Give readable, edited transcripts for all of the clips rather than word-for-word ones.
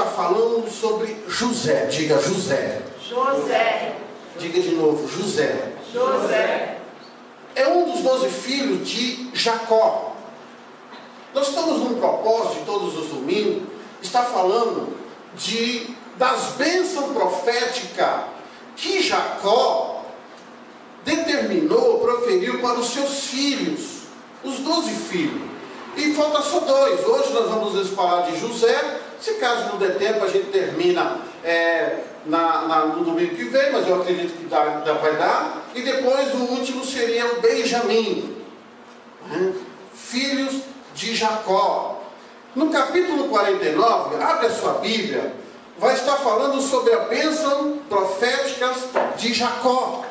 falando sobre José. Diga José. José. Diga de novo, José. José. É um dos 12 filhos de Jacó. Nós estamos num propósito de todos os domingos, está falando das bênçãos proféticas que Jacó determinou, proferiu para os seus filhos, os 12 filhos. E falta só 2. Hoje nós vamos falar de José. Se caso não der tempo, a gente termina no domingo que vem, mas eu acredito que vai dar. E depois o último seria o Benjamim, filhos de Jacó. No capítulo 49, abre a sua Bíblia, vai estar falando sobre a bênção profética de Jacó.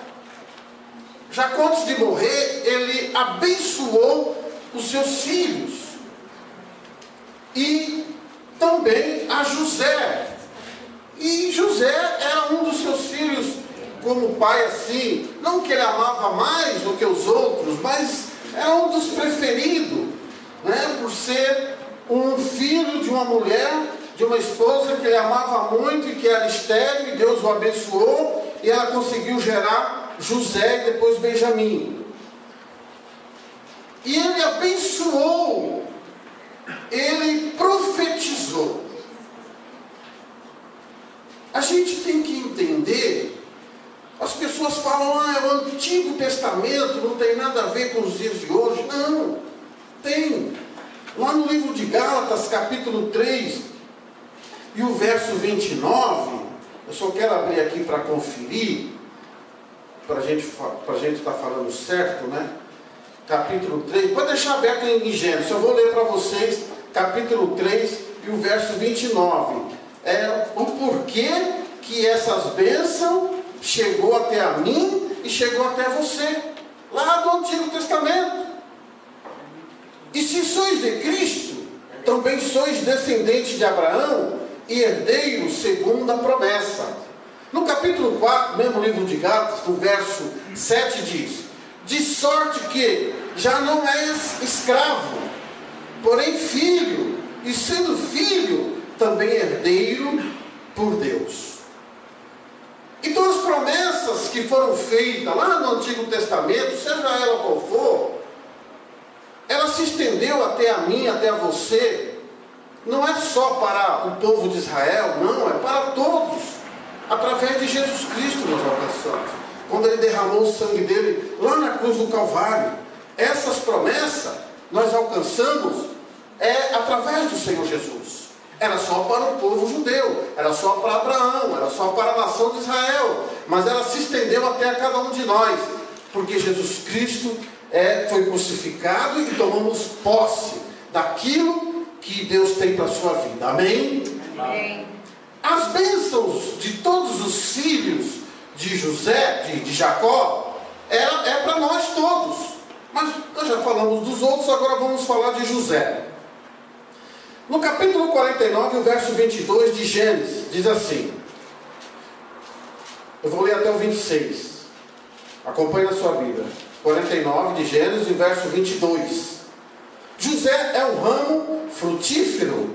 Jacó, antes de morrer, ele abençoou os seus filhos e também a José. E José era um dos seus filhos, como pai assim, não que ele amava mais do que os outros, mas era um dos preferidos, por ser um filho de uma mulher, de uma esposa que ele amava muito e que era estéril, e Deus o abençoou, e ela conseguiu gerar José e depois Benjamim. E ele abençoou, ele profetizou. A gente tem que entender, as pessoas falam, o Antigo Testamento não tem nada a ver com os dias de hoje. Não, tem. Lá no livro de Gálatas, capítulo 3, e o verso 29, eu só quero abrir aqui para conferir, para a gente estar falando certo, Capítulo 3, pode deixar aberto em Gênesis, eu vou ler para vocês, capítulo 3 e o verso 29. É o porquê que essas bênçãos chegou até a mim e chegou até você, lá do Antigo Testamento. E se sois de Cristo, também sois descendentes de Abraão e herdeiros segundo a promessa. No capítulo 4, mesmo livro de Gálatas, no verso 7 diz: de sorte que já não és escravo, porém filho, e sendo filho, também herdeiro por Deus. Então as promessas que foram feitas lá no Antigo Testamento, seja ela qual for, ela se estendeu até a mim, até a você. Não é só para o povo de Israel, não, é para todos. Através de Jesus Cristo nós alcançamos. Quando ele derramou o sangue dele lá na cruz do Calvário, essas promessas nós alcançamos através do Senhor Jesus. Era só para o povo judeu, era só para Abraão, era só para a nação de Israel, mas ela se estendeu até a cada um de nós, porque Jesus Cristo foi crucificado e tomamos posse daquilo que Deus tem para a sua vida. Amém? Amém. As bênçãos de todos os filhos de José, de Jacó, é para nós todos. Mas nós já falamos dos outros, agora vamos falar de José. No capítulo 49, o verso 22 de Gênesis, diz assim, eu vou ler até o 26, acompanhe na sua Bíblia, 49 de Gênesis, verso 22. José é um ramo frutífero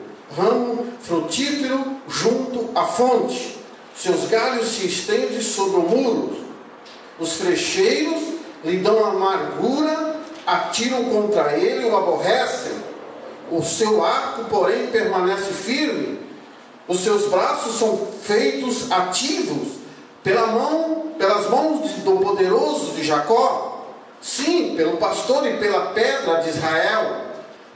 junto à fonte, seus galhos se estendem sobre o muro, os frecheiros lhe dão amargura, atiram contra ele e o aborrecem. O seu arco, porém, permanece firme. Os seus braços são feitos ativos pelas mãos do poderoso de Jacó. Sim, pelo pastor e pela pedra de Israel.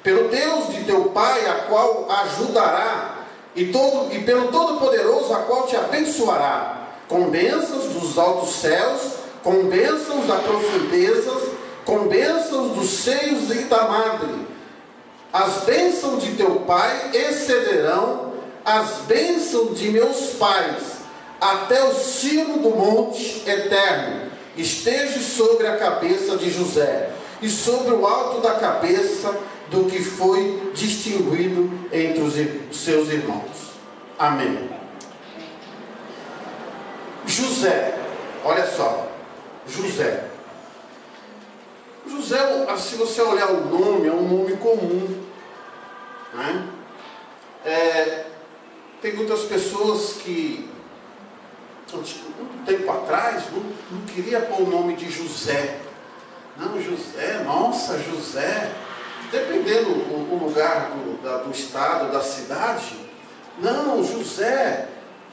Pelo Deus de teu pai, a qual ajudará. E pelo Todo-Poderoso, a qual te abençoará. Com bênçãos dos altos céus, com bênçãos da profundezas, com bênçãos dos seios e da madre. As bênçãos de teu pai excederão as bênçãos de meus pais, até o cimo do monte eterno esteja sobre a cabeça de José, e sobre o alto da cabeça do que foi distinguido entre os seus irmãos. Amém. José, olha só, José, se você olhar o nome, é um nome comum, né? Tem muitas pessoas que, um tempo atrás, não queria pôr o nome de José. Não, José, nossa, José. Dependendo do lugar do estado, da cidade. Não, José.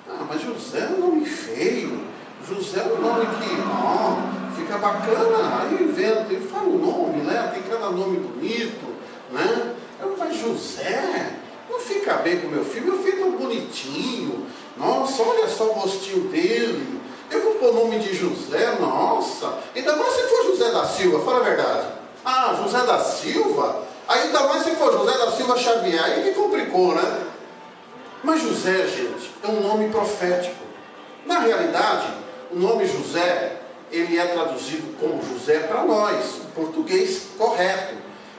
Ah, mas José é um nome feio. José é um nome que fica bacana. Aí inventa, ele fala o nome, né? Tem cada nome bonito, né? Mas José não fica bem com meu filho é tão bonitinho. Nossa, olha só o rostinho dele. Eu vou pôr o nome de José, nossa. Ainda mais se for José da Silva, fala a verdade. Ah, José da Silva? Ainda mais se for José da Silva Xavier, aí que complicou, né? Mas José, gente, é um nome profético. Na realidade, o nome José, ele é traduzido como José para nós, o português correto.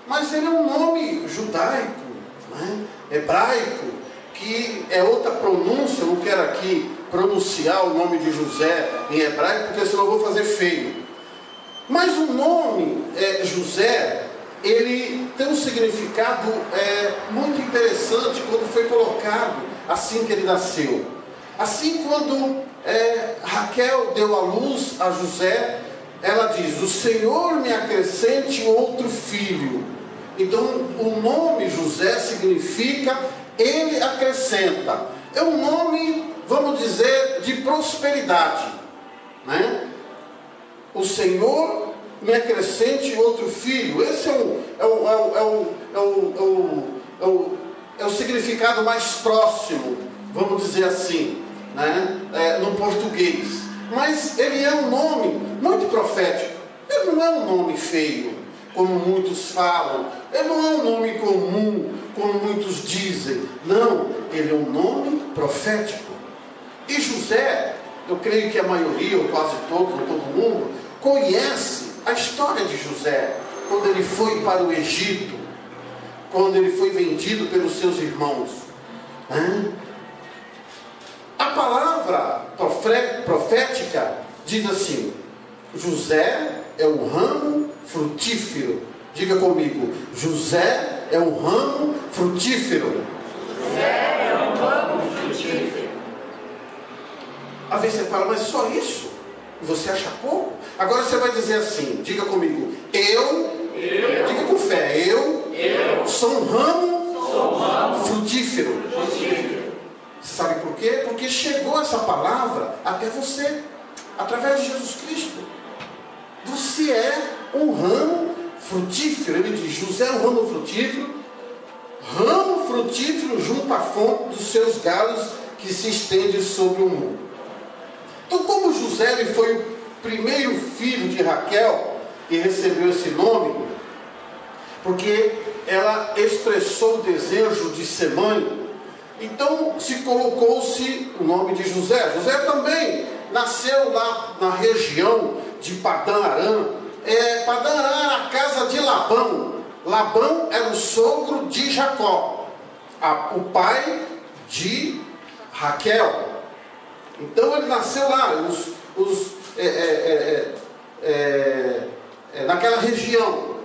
Mas ele é um nome judaico, né? Hebraico, que é outra pronúncia. Eu não quero aqui pronunciar o nome de José em hebraico, porque senão eu vou fazer feio. Mas o nome José, ele tem um significado muito interessante quando foi colocado assim que ele nasceu. Assim, quando Raquel deu à luz a José, ela diz: o Senhor me acrescente outro filho. Então o nome José significa ele acrescenta. É um nome, vamos dizer, de prosperidade, né? O Senhor me acrescente outro filho. Esse é o significado mais próximo, vamos dizer assim, né? No português. Mas ele é um nome muito profético. Ele não é um nome feio, como muitos falam. Ele não é um nome comum, como muitos dizem. Não, ele é um nome profético. E José, eu creio que a maioria, ou quase todos, ou todo mundo, conhece a história de José, quando ele foi para o Egito, quando ele foi vendido pelos seus irmãos. A palavra profética diz assim: José é um ramo frutífero. Diga comigo: José é um ramo frutífero. José é um ramo frutífero. Às vezes você fala: mas só isso? Você acha pouco? Agora você vai dizer assim, diga comigo: eu diga com fé, eu sou um ramo frutífero. Sabe por quê? Porque chegou essa palavra até você, através de Jesus Cristo. Você é um ramo frutífero. Ele diz: José é um ramo frutífero junto à fonte dos seus galhos que se estende sobre o mundo. Então, como José ele foi o primeiro filho de Raquel e recebeu esse nome, porque ela expressou o desejo de ser mãe, então se colocou-se o nome de José. José também nasceu lá na região de Padã Arã. Padã Arã era a casa de Labão. Labão era o sogro de Jacó, o pai de Raquel. Então ele nasceu lá, naquela região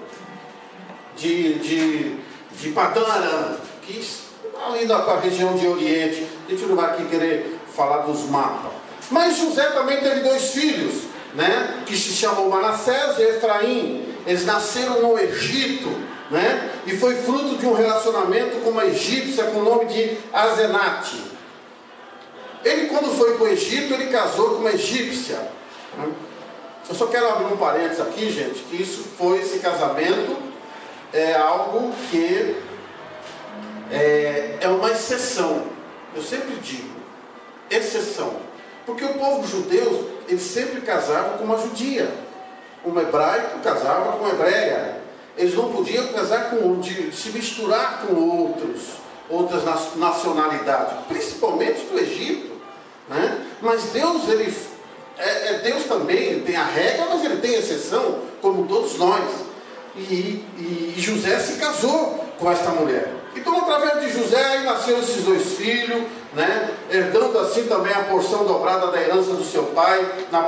de Padã Arã, que ali na região de Oriente. A gente não vai aqui querer falar dos mapas. Mas José também teve dois filhos, né? Que se chamam Manassés e Efraim. Eles nasceram no Egito, né? E foi fruto de um relacionamento com uma egípcia com o nome de Azenate. Ele, quando foi para o Egito, ele casou com uma egípcia. Eu só quero abrir um parênteses aqui, gente, que esse casamento é algo que é uma exceção. Eu sempre digo, exceção. Porque o povo judeu, eles sempre casavam com uma judia. Um hebraico casava com uma hebreia. Eles não podiam casar se misturar com outras nacionalidades, principalmente do Egito, né? Mas Deus, Deus também, ele tem a regra, mas ele tem a exceção, como todos nós. E José se casou com esta mulher. Então, através de José, aí nasceram esses dois filhos, né? Herdando assim também a porção dobrada da herança do seu pai, na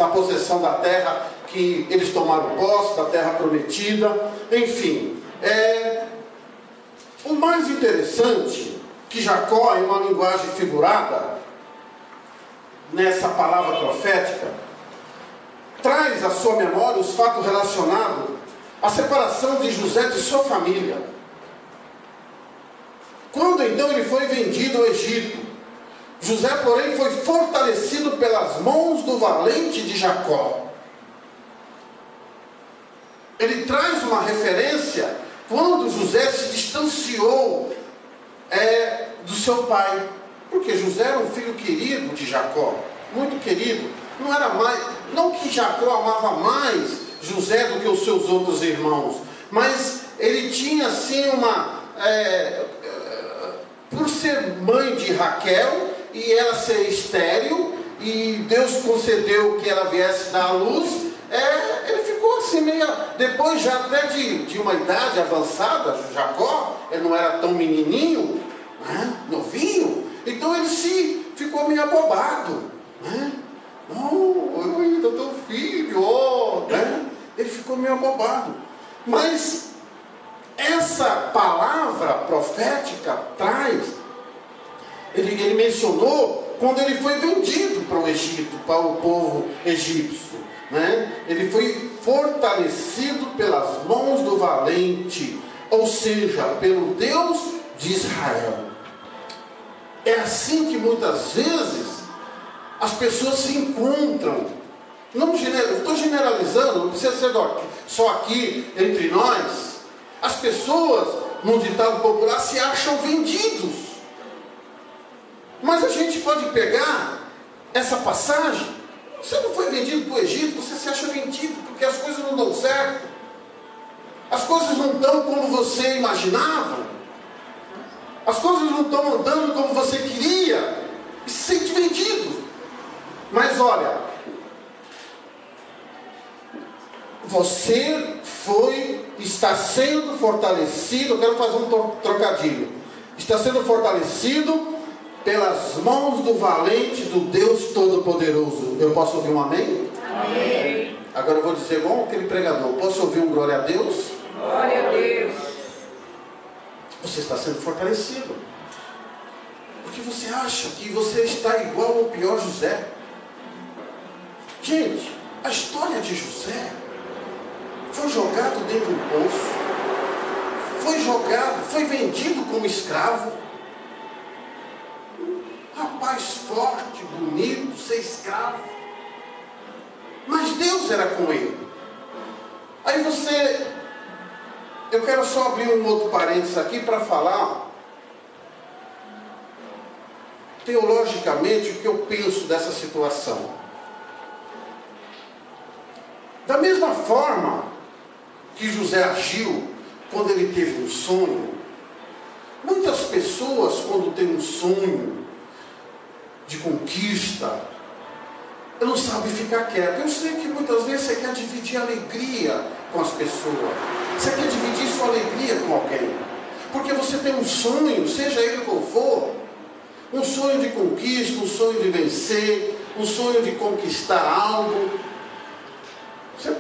possessão da terra que eles tomaram posse, da terra prometida. Enfim, o mais interessante que Jacó, em uma linguagem figurada, nessa palavra profética, traz à sua memória os fatos relacionados à separação de José de sua família. Quando então ele foi vendido ao Egito, José, porém, foi fortalecido pelas mãos do valente de Jacó. Ele traz uma referência quando José se distanciou do seu pai. Porque José era um filho querido de Jacó, muito querido. Não que Jacó amava mais José do que os seus outros irmãos, mas ele tinha assim por ser mãe de Raquel e ela ser estéril, e Deus concedeu que ela viesse dar à luz, ele ficou assim meio, depois já até de uma idade avançada, Jacó, ele não era tão menininho, novinho, então ele ficou meio abobado, não, eu ainda tenho filho, ele ficou meio abobado. Mas essa palavra profética traz, ele mencionou quando ele foi vendido para o Egito, para o povo egípcio, ele foi fortalecido pelas mãos do valente, ou seja, pelo Deus de Israel. É assim que muitas vezes as pessoas se encontram. Estou generalizando, não precisa ser só aqui entre nós. As pessoas, no ditado popular, se acham vendidos. Mas a gente pode pegar essa passagem. Você não foi vendido para o Egito, você se acha vendido, porque as coisas não dão certo. As coisas não estão como você imaginava. As coisas não estão andando como você queria. E se sente vendido. Mas olha, você está sendo fortalecido, eu quero fazer um trocadilho. Está sendo fortalecido pelas mãos do valente, do Deus Todo-Poderoso. Eu posso ouvir um amém? Amém. Agora eu vou dizer igual aquele pregador. Posso ouvir um glória a Deus? Glória a Deus. Você está sendo fortalecido. Porque você acha que você está igual ao pior José. Gente, a história de José foi jogado dentro do poço, foi vendido como escravo. Rapaz forte, bonito, ser escravo. Mas Deus era com ele. Aí eu quero só abrir um outro parênteses aqui para falar teologicamente o que eu penso dessa situação. Da mesma forma que José agiu quando ele teve um sonho, muitas pessoas, quando tem um sonho de conquista, não sabem ficar quieto. Eu sei que muitas vezes você quer dividir alegria com as pessoas, você quer dividir sua alegria com alguém, porque você tem um sonho, seja ele qual for, um sonho de conquista, um sonho de vencer, um sonho de conquistar algo. Você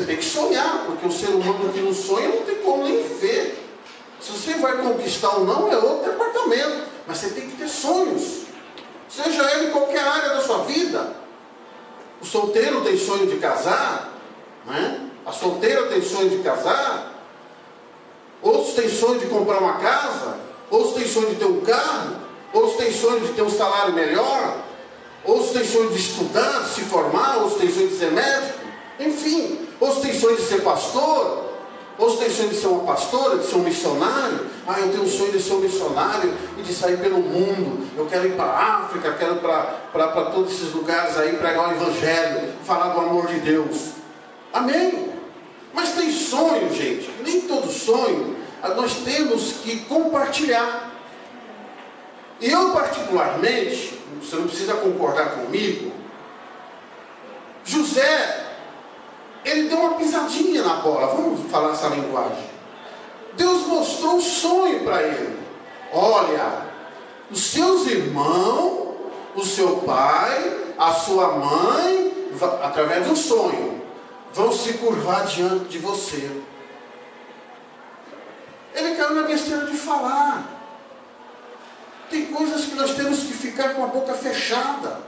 tem que sonhar, porque o ser humano que não sonha não tem como nem viver. Se você vai conquistar ou não é outro departamento, mas você tem que ter sonhos, seja ele em qualquer área da sua vida. O solteiro tem sonho de casar, a solteira tem sonho de casar, outros têm sonho de comprar uma casa, outros têm sonho de ter um carro, outros têm sonho de ter um salário melhor, outros têm sonho de estudar, de se formar, outros têm sonho de ser médico. Enfim, outros têm sonho de ser pastor, outros têm sonho de ser uma pastora, de ser um missionário. Eu tenho um sonho de ser um missionário e de sair pelo mundo. Eu quero ir para a África, quero ir para todos esses lugares aí, pregar o Evangelho, falar do amor de Deus. Amém? Mas tem sonho, gente. Nem todo sonho nós temos que compartilhar. E eu particularmente, você não precisa concordar comigo, José, ele deu uma pisadinha na bola, vamos falar essa linguagem. Deus mostrou um sonho para ele. Olha, os seus irmãos, o seu pai, a sua mãe, através do sonho, vão se curvar diante de você. Ele caiu na besteira de falar. Tem coisas que nós temos que ficar com a boca fechada.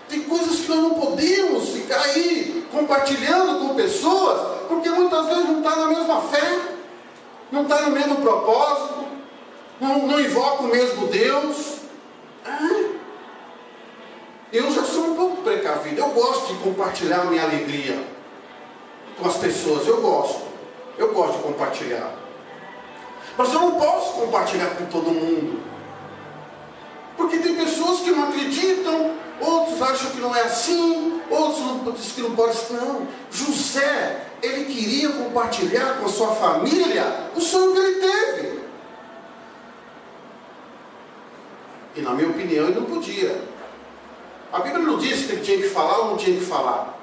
Tem coisas que nós não podemos ficar aí compartilhando com pessoas, porque muitas vezes não está na mesma fé, não está no mesmo propósito, não invoca o mesmo Deus. Eu já sou um pouco precavido. Eu gosto de compartilhar a minha alegria com as pessoas. Eu gosto de compartilhar. Mas eu não posso compartilhar com todo mundo, porque tem pessoas que não acreditam, outros acham que não é assim, outros dizem que não pode ser. Não, José, ele queria compartilhar com a sua família o sonho que ele teve. E na minha opinião ele não podia. A Bíblia não disse que ele tinha que falar ou não tinha que falar,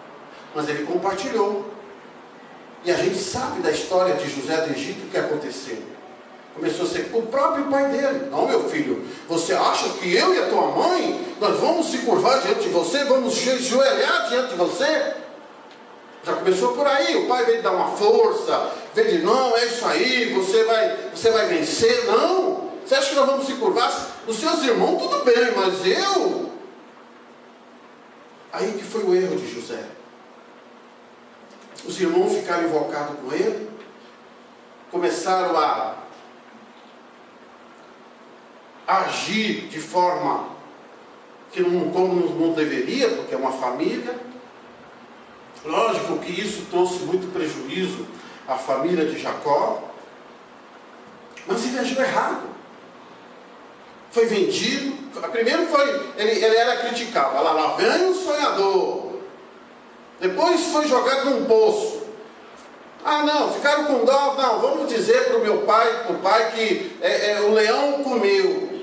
mas ele compartilhou. E a gente sabe da história de José do Egito o que aconteceu. Começou a ser o próprio pai dele. Não, meu filho, você acha que eu e a tua mãe, nós vamos se curvar diante de você, vamos ajoelhar diante de você? Já começou por aí. O pai veio dar uma força, veio de, não, é isso aí, você vai vencer. Não, você acha que nós vamos se curvar? Os seus irmãos, tudo bem, mas eu... Aí que foi o erro de José. Os irmãos ficaram invocados com ele, começaram a agir de forma que não deveria, porque é uma família. Lógico que isso trouxe muito prejuízo à família de Jacó, mas ele agiu errado. Foi vendido. Primeiro ele era criticado. Lá vem o sonhador. Depois foi jogado num poço. Não, ficaram com dó. Não, vamos dizer para o meu pai, que o leão comeu.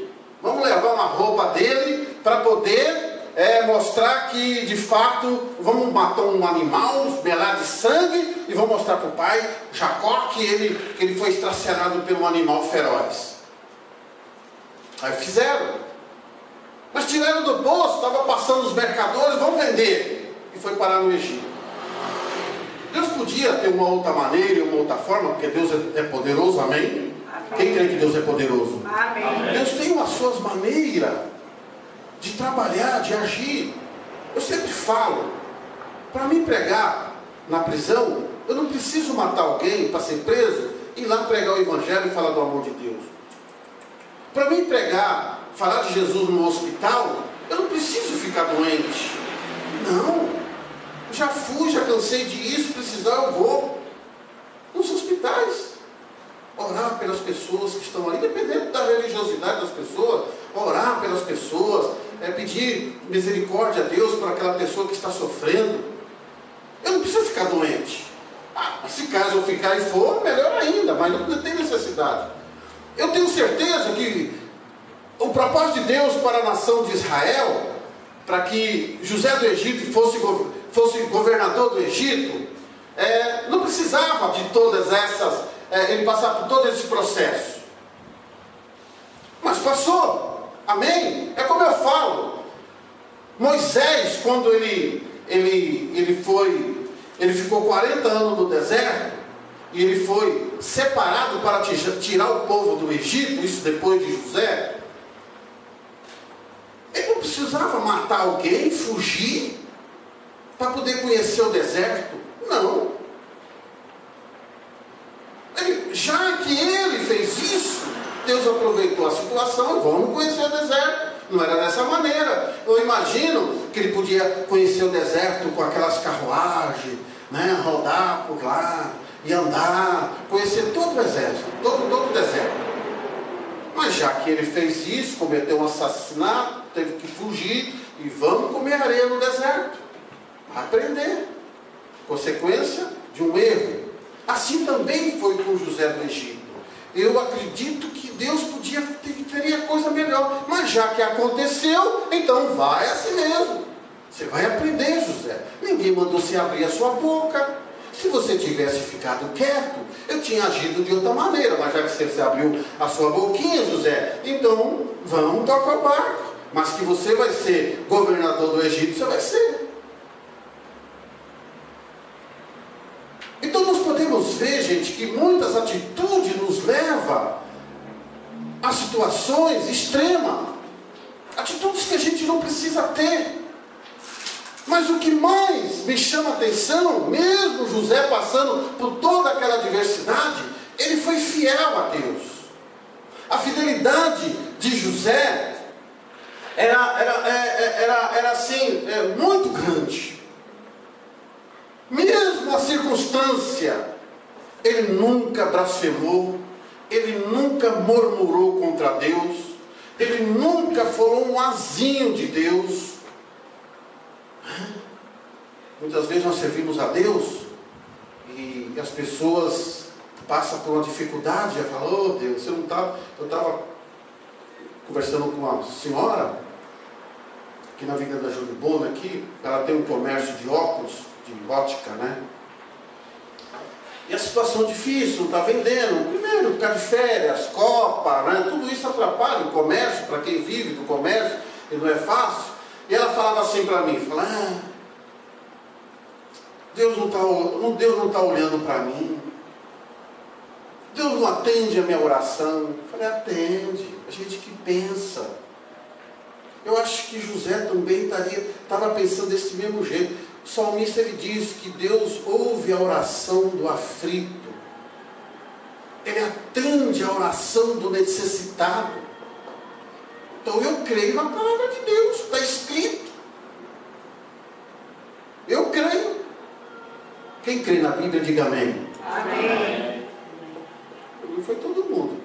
Vamos levar uma roupa dele para poder mostrar que de fato vamos matar um animal, melar de sangue, e vamos mostrar para o pai Jacó que ele foi estraçalhado por um animal feroz. Aí fizeram, mas tiraram do bolso, estava passando os mercadores, vamos vender, e foi parar no Egito. Deus podia ter uma outra maneira e uma outra forma, porque Deus é poderoso, amém? Quem crê que Deus é poderoso? Amém. Deus tem as suas maneiras de trabalhar, de agir. Eu sempre falo, para mim pregar na prisão, eu não preciso matar alguém para ser preso, ir lá pregar o Evangelho e falar do amor de Deus. Para mim pregar, falar de Jesus no hospital, eu não preciso ficar doente. Não. Já fui, já cansei de ir, se precisar eu vou. Nos hospitais. Orar pelas pessoas que estão ali, dependendo da religiosidade das pessoas. Orar pelas pessoas, pedir misericórdia a Deus por aquela pessoa que está sofrendo. Eu não preciso ficar doente. Mas se caso eu ficar e for, melhor ainda, mas não tem necessidade. Eu tenho certeza que o propósito de Deus para a nação de Israel, para que José do Egito fosse governador do Egito, não precisava de todas essas, ele passar por todo esse processo. Mas passou, amém? É como eu falo, Moisés, quando ele ficou 40 anos no deserto, e ele foi separado para tirar o povo do Egito, isso depois de José. Ele não precisava matar alguém, fugir, para poder conhecer o deserto. Não. Já que ele fez isso, Deus aproveitou a situação e vamos conhecer o deserto. Não era dessa maneira. Eu imagino que ele podia conhecer o deserto com aquelas carruagens, rodar por lá, e andar, conhecer todo o exército, todo o deserto. Mas já que ele fez isso, cometeu um assassinato, teve que fugir, e vamos comer areia no deserto. Aprender. Consequência de um erro. Assim também foi com José do Egito. Eu acredito que Deus teria coisa melhor. Mas já que aconteceu, então vai assim mesmo. Você vai aprender, José. Ninguém mandou você abrir a sua boca. Se você tivesse ficado quieto, eu tinha agido de outra maneira. Mas já que você abriu a sua boquinha, José, então vamos tocar o barco. Mas que você vai ser governador do Egito, você vai ser. Então nós podemos ver, gente, que muitas atitudes nos levam a situações extremas, atitudes que a gente não precisa ter. Mas o que mais me chama a atenção, mesmo José passando por toda aquela adversidade, ele foi fiel a Deus. A fidelidade de José era assim, muito grande. Mesmo a circunstância, ele nunca blasfemou, ele nunca murmurou contra Deus, ele nunca falou um azinho de Deus. Muitas vezes nós servimos a Deus e as pessoas passam por uma dificuldade e falam: oh Deus, você não está... Eu estava conversando com uma senhora aqui na Avenida da Júlio Bona, aqui, ela tem um comércio de óculos, de ótica, né? E a situação difícil, não está vendendo. Primeiro, ficar de férias, Copa, né? Tudo isso atrapalha o comércio, para quem vive do comércio, e não é fácil. E ela falava assim para mim, Deus não está olhando para mim. Deus não atende a minha oração. Eu falei: atende, a gente que pensa. Eu acho que José também estava pensando desse mesmo jeito. O salmista, ele diz que Deus ouve a oração do aflito. Ele atende a oração do necessitado. Então eu creio na palavra de Deus, está escrito. Eu creio. Quem crê na Bíblia, diga amém. Amém. Não foi todo mundo.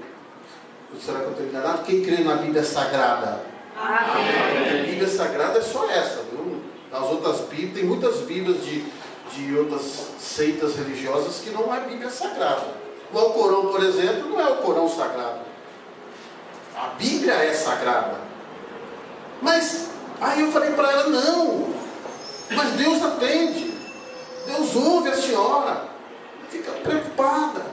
Será que eu estou enganado? Quem crê na Bíblia Sagrada? Amém. A Bíblia Sagrada é só essa, viu? As outras Bíblias, tem muitas Bíblias de outras seitas religiosas que não é Bíblia Sagrada. O Alcorão, por exemplo, não é o Corão Sagrado. A Bíblia é sagrada. Mas, aí eu falei para ela: não, mas Deus atende. Deus ouve a senhora. Fica preocupada.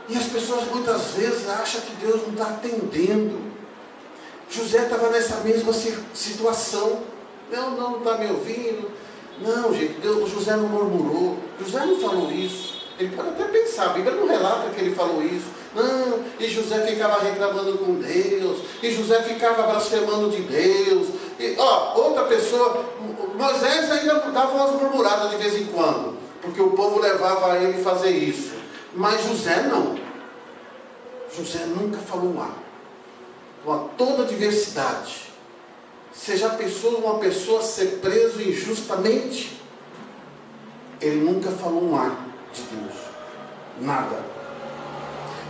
E as pessoas muitas vezes acham que Deus não está atendendo. José estava nessa mesma situação. Não está me ouvindo. Não, gente, José não murmurou. José não falou isso. Ele pode até pensar, a Bíblia não relata que ele falou isso. Não, e José ficava reclamando com Deus, e José ficava blasfemando de Deus. E, outra pessoa, Moisés ainda dava umas murmuradas de vez em quando, porque o povo levava ele a fazer isso. Mas José não. José nunca falou um A. Com a toda adversidade. Você já pensou uma pessoa ser preso injustamente? Ele nunca falou um A de Deus. Nada.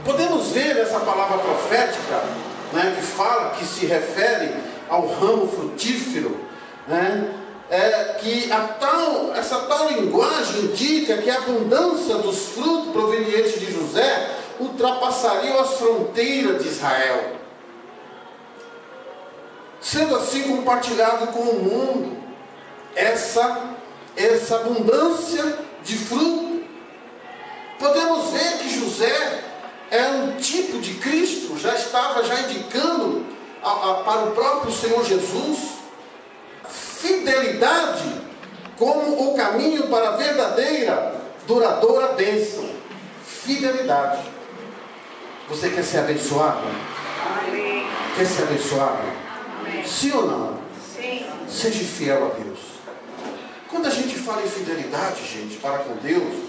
Podemos ver nessa palavra profética, né, que se refere ao ramo frutífero, né, que essa tal linguagem indica que a abundância dos frutos provenientes de José ultrapassariam as fronteiras de Israel, sendo assim compartilhado com o mundo essa abundância de fruto. Podemos ver que José é um tipo de Cristo, já estava indicando para o próprio Senhor Jesus fidelidade como o caminho para a verdadeira, duradoura bênção. Fidelidade. Você quer ser abençoado? Amém. Quer ser abençoado? Amém. Sim ou não? Sim. Seja fiel a Deus. Quando a gente fala em fidelidade, gente, para com Deus,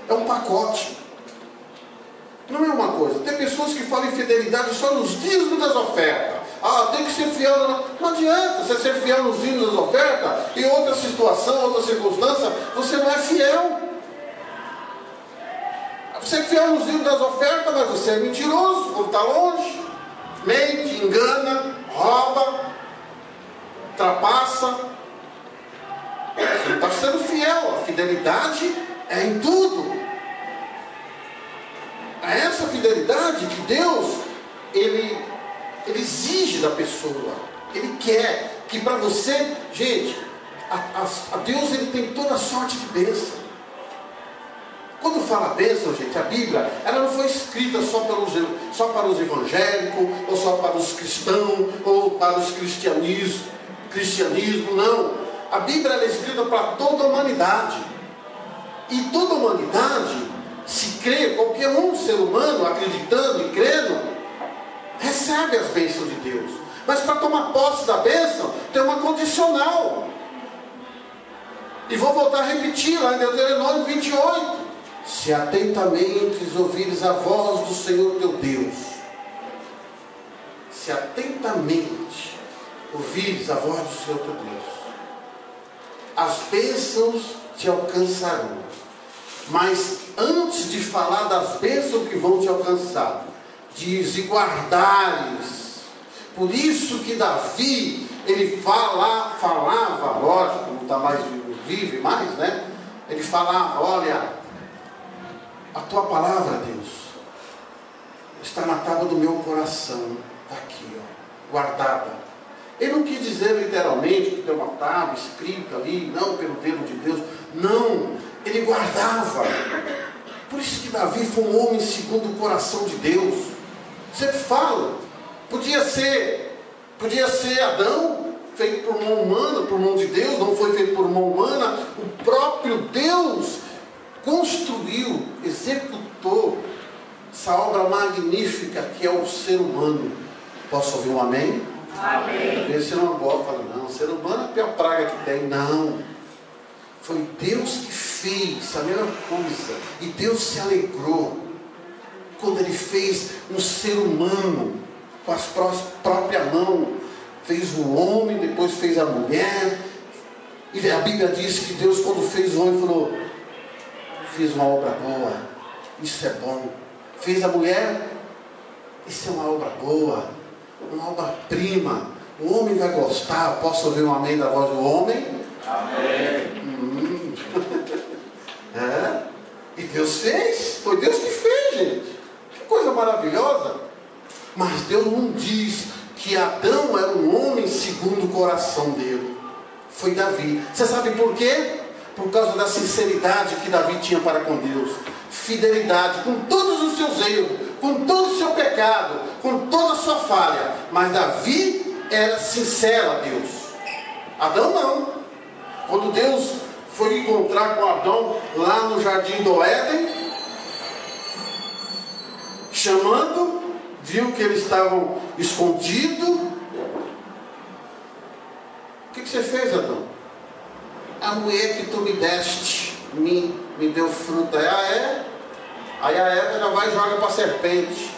é um pacote. Não é uma coisa. Tem pessoas que falam em fidelidade só nos dízimos das ofertas. Tem que ser fiel. Não adianta você ser fiel nos dízimos das ofertas e outra situação, outra circunstância, você não é fiel. Você é fiel nos dízimos das ofertas, mas você é mentiroso quando está longe. Mente, engana, rouba, ultrapassa. Você não está sendo fiel. A fidelidade é em tudo. É essa fidelidade que Deus ele exige da pessoa. Ele quer que para você, gente, a Deus ele tem toda sorte de bênção. Quando fala bênção, gente, a Bíblia, ela não foi escrita só para os evangélicos, ou só para os cristãos, ou para os cristianismo, não. A Bíblia ela é escrita para toda a humanidade. E toda a humanidade, se crê, qualquer um ser humano acreditando e crendo, recebe as bênçãos de Deus. Mas para tomar posse da bênção, tem uma condicional. E vou voltar a repetir lá em Deuteronômio 28. Se atentamente ouvires a voz do Senhor teu Deus, se atentamente ouvires a voz do Senhor teu Deus, as bênçãos te alcançarão. Mas antes de falar das bênçãos que vão te alcançar, diz: e guardares. Por isso que Davi, ele falava, lógico, não está mais vive mais, né? Ele falava: olha, a tua palavra, Deus, está na tábua do meu coração, está aqui, ó, guardada. Ele não quis dizer literalmente que tem uma tábua escrita ali, não pelo dedo de Deus, não, ele guardava. Por isso que Davi foi um homem segundo o coração de Deus. Sempre falo, podia ser Adão, feito por mão humana, por mão de Deus, não foi feito por mão humana. O próprio Deus construiu, executou essa obra magnífica que é o ser humano. Posso ouvir um amém? Amém. Às vezes você não gosta, fala: não, o ser humano é a pior praga que tem. Não, foi Deus que fez a mesma coisa, e Deus se alegrou quando Ele fez um ser humano com as próprias mãos. Fez o homem, depois fez a mulher. E a Bíblia diz que Deus, quando fez o homem, falou: fiz uma obra boa, isso é bom. Fez a mulher, isso é uma obra boa, uma obra-prima. O homem vai gostar. Posso ouvir um amém da voz do homem? Amém. É. E Deus fez, foi Deus que fez, gente. Que coisa maravilhosa. Mas Deus não diz que Adão era um homem segundo o coração dele. Foi Davi. Você sabe por quê? Por causa da sinceridade que Davi tinha para com Deus. Fidelidade, com todos os seus erros, com todo o seu pecado, com toda a sua falha. Mas Davi era sincero a Deus. Adão não. Quando Deus foi encontrar com Adão lá no jardim do Éden, chamando, viu que eles estavam escondidos. O que você fez, Adão? A mulher que tu me deste, me deu fruta. É? Aí a Eva já vai e joga para a serpente.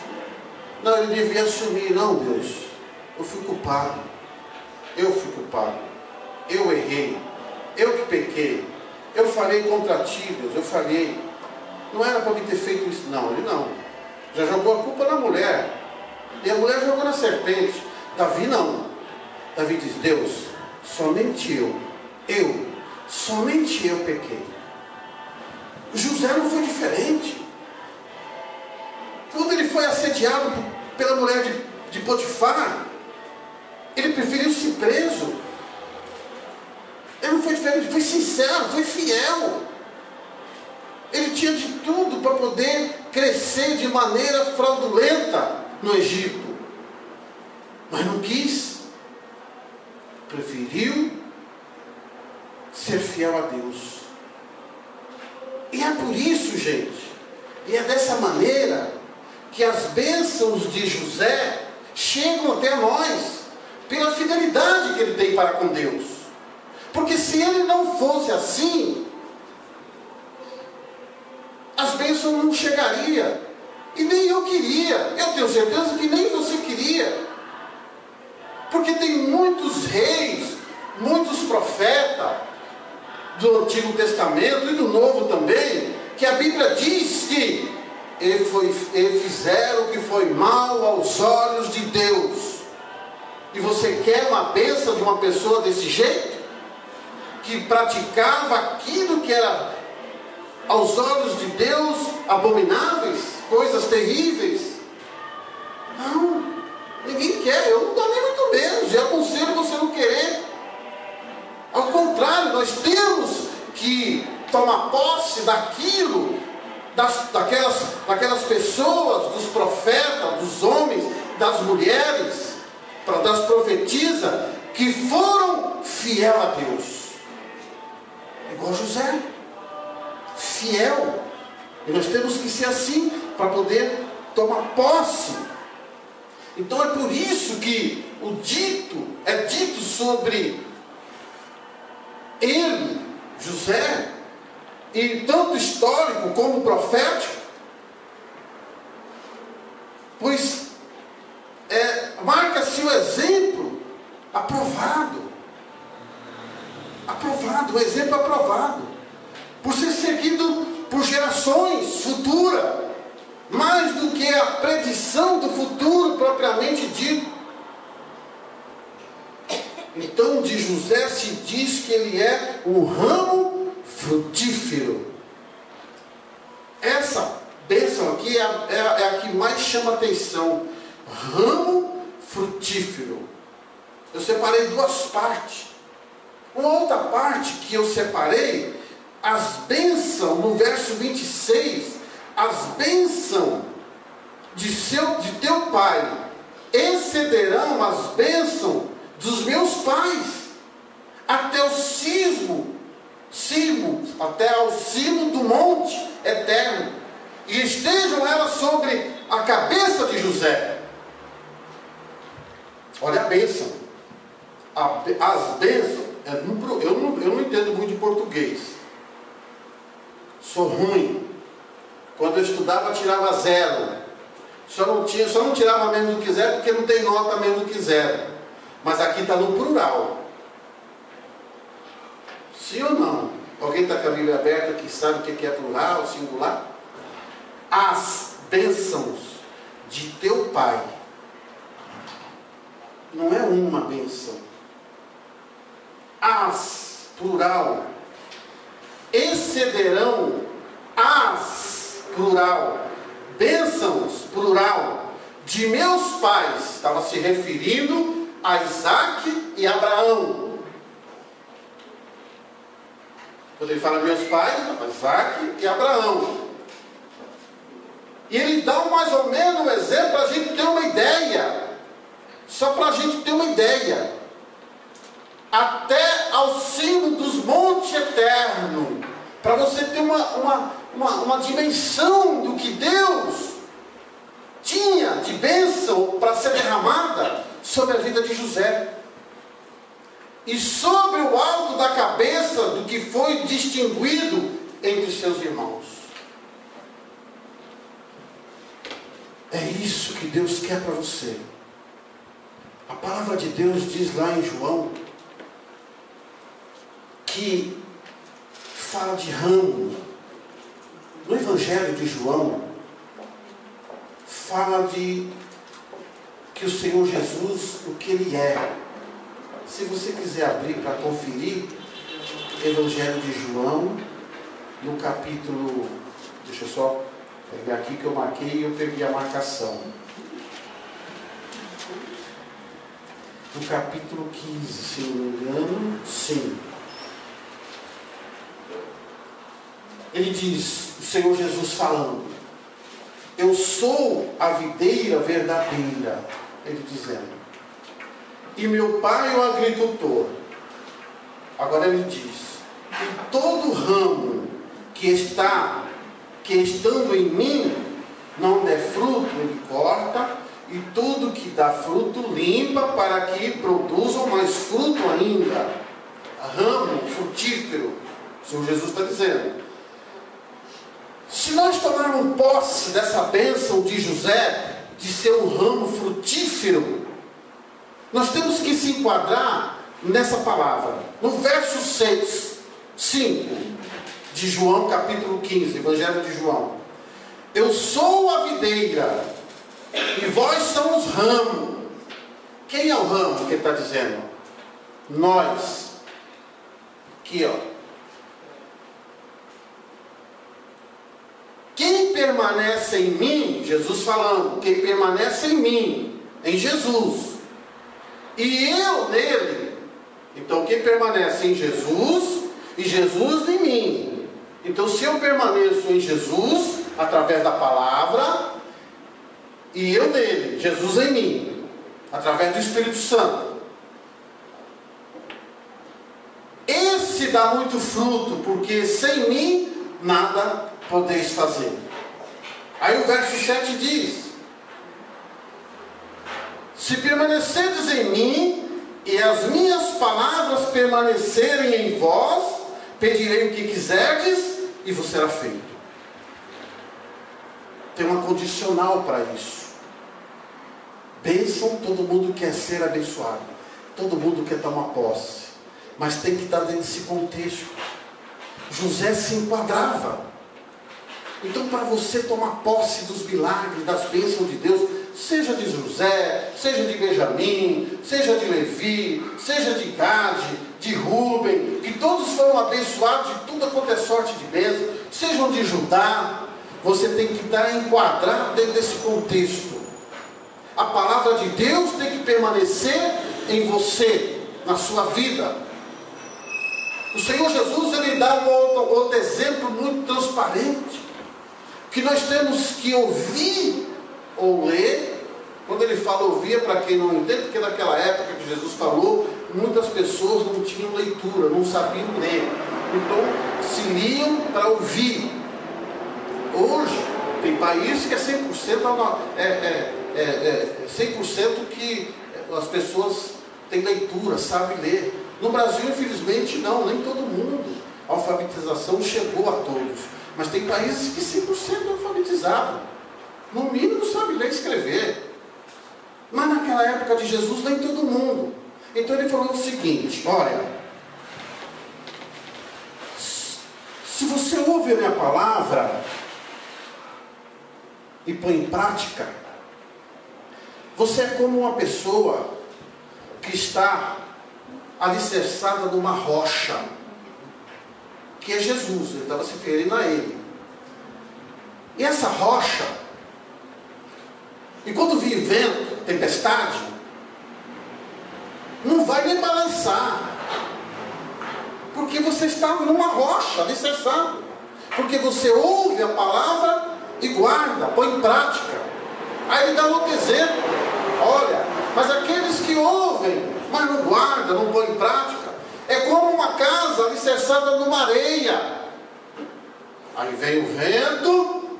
Não, ele devia assumir. Não, Deus, eu fui culpado. Eu fui culpado. Eu errei. Eu que pequei. Eu falei contra ti, Deus. Eu falei. Não era para me ter feito isso. Não, ele não. Já jogou a culpa na mulher. E a mulher jogou na serpente. Davi não. Davi diz: Deus, somente somente eu pequei. José não foi diferente. Quando ele foi assediado pela mulher de Potifar, ele preferiu ser preso. Ele não foi diferente, foi sincero, foi fiel. Ele tinha de tudo para poder crescer de maneira fraudulenta no Egito, mas não quis. Preferiu ser fiel a Deus. E é por isso, gente, e é dessa maneira que as bênçãos de José chegam até nós, pela fidelidade que ele tem para com Deus. Porque se ele não fosse assim, as bênçãos não chegariam. E nem eu queria. Eu tenho certeza que nem você queria. Porque tem muitos reis, muitos profetas do Antigo Testamento e do Novo também, que a Bíblia diz que eles fizeram o que foi mal aos olhos de Deus. E você quer uma bênção de uma pessoa desse jeito? Que praticava aquilo que era aos olhos de Deus abomináveis, coisas terríveis? Não, ninguém quer. Eu não estou nem muito menos. Eu aconselho você não querer. Ao contrário, nós temos que tomar posse daquilo, daquelas pessoas, dos profetas, dos homens, das mulheres, das profetisas, que foram fiel a Deus. Igual José, fiel. E nós temos que ser assim para poder tomar posse. Então é por isso que é dito sobre ele, José, e tanto histórico como profético, pois marca-se o exemplo aprovado, um exemplo aprovado, por ser seguido por gerações futuras, mais do que a predição do futuro propriamente dito. Então de José se diz que ele é um ramo frutífero. Essa bênção aqui é a que mais chama atenção. Ramo frutífero. Eu separei duas partes. Uma outra parte que eu separei, as bênçãos, no verso 26, as bênçãos de teu pai excederão as bênçãos dos meus pais, até o cimo do monte eterno, e estejam elas sobre a cabeça de José. Olha a bênção. As bênçãos, eu não entendo muito de português. Sou ruim. Quando eu estudava, tirava 0. Só não tirava menos do que 0, porque não tem nota menos do que 0. Mas aqui está no plural. Sim ou não? Alguém está com a Bíblia aberta que sabe o que é plural, singular? As bênçãos de teu pai. Não é uma bênção. As, plural. Excederão as, plural. Bênçãos, plural. De meus pais. Estava se referindo a Isaac e Abraão. Quando ele fala meus pais, Isaac e Abraão. E ele dá mais ou menos um exemplo para a gente ter uma ideia. Só para a gente ter uma ideia. Até ao cimo dos montes eternos. Para você ter uma dimensão do que Deus tinha de bênção para ser derramada sobre a vida de José. E sobre o alto da cabeça do que foi distinguido entre seus irmãos. É isso que Deus quer para você. A palavra de Deus diz lá em João, que fala de ramo. No Evangelho de João, fala de que o Senhor Jesus, o que Ele é. Se você quiser abrir para conferir, Evangelho de João, no capítulo, deixa eu só pegar aqui que eu marquei e eu peguei a marcação. No capítulo 15, se não me engano, sim. Ele diz, o Senhor Jesus falando, eu sou a videira verdadeira, ele dizendo, e meu pai é o agricultor. Agora ele diz, e todo ramo que estando em mim, não der fruto, ele corta, e tudo que dá fruto, limpa, para que produzam mais fruto ainda. Ramo frutífero, o Senhor Jesus está dizendo. Se nós tomarmos posse dessa bênção de José, de ser um ramo frutífero, nós temos que se enquadrar nessa palavra. No verso 5 de João, capítulo 15, Evangelho de João. Eu sou a videira, e vós são os ramos. Quem é o ramo que ele está dizendo? Nós. Aqui, ó. Quem permanece em mim, Jesus falando, quem permanece em mim, em Jesus, e eu nele. Então quem permanece em Jesus, e Jesus em mim. Então se eu permaneço em Jesus, através da palavra, e eu nele, Jesus em mim, através do Espírito Santo, esse dá muito fruto, porque sem mim nada podeis fazer. Aí o verso 7 diz, Se permanecerdes em mim e as minhas palavras permanecerem em vós, pedirei o que quiserdes e vos será feito. Tem uma condicional para isso. Bênção, todo mundo quer ser abençoado. Todo mundo quer tomar posse. Mas tem que estar dentro desse contexto. José se enquadrava. Então, para você tomar posse dos milagres, das bênçãos de Deus, seja de José, seja de Benjamim, seja de Levi, seja de Gade, de Rúben, que todos foram abençoados de tudo quanto é sorte de bênção, sejam de Judá, você tem que estar enquadrado dentro desse contexto. A palavra de Deus tem que permanecer em você, na sua vida. O Senhor Jesus, ele dá um outro exemplo muito transparente, que nós temos que ouvir ou ler. Quando ele fala ouvir, é para quem não entende, porque naquela época que Jesus falou, muitas pessoas não tinham leitura, não sabiam ler, então se liam para ouvir. Hoje tem países que é 100% que as pessoas têm leitura, sabem ler. No Brasil, infelizmente, não, nem todo mundo. A alfabetização chegou a todos. Mas tem países que 100% é alfabetizado. No mínimo sabe ler e escrever. Mas naquela época de Jesus, nem todo mundo. Então ele falou o seguinte: olha, se você ouve a minha palavra e põe em prática, você é como uma pessoa que está alicerçada numa rocha, que é Jesus. Ele estava se referindo a ele. E essa rocha, e quando vir vento, tempestade, não vai nem balançar, porque você está numa rocha, alicerçado, porque você ouve a palavra e guarda, põe em prática. Aí ele dá outro exemplo: olha, mas aqueles que ouvem, mas não guardam, não põem em prática, é como uma casa alicerçada numa areia. Aí vem o vento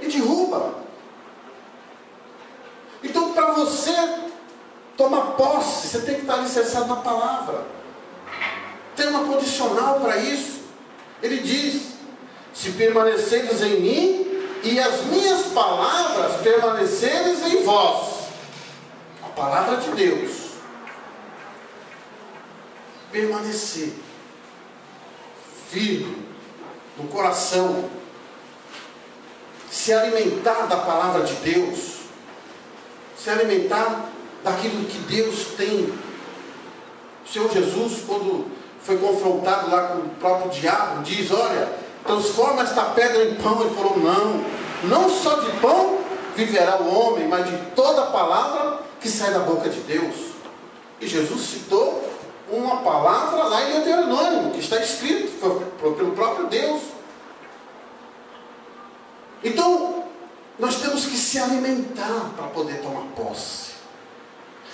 e derruba. Então, para você tomar posse, você tem que estar alicerçado na palavra. Tem uma condicional para isso. Ele diz: se permaneceres em mim e as minhas palavras permaneceres em vós. A palavra de Deus. Permanecer firme no coração, se alimentar da palavra de Deus, se alimentar daquilo que Deus tem. O Senhor Jesus, quando foi confrontado lá com o próprio diabo, diz: olha, transforma esta pedra em pão. Ele falou: não só de pão viverá o homem, mas de toda a palavra que sai da boca de Deus. E Jesus citou uma palavra lá em Deuteronômio, que está escrito pelo próprio Deus. Então, nós temos que se alimentar para poder tomar posse.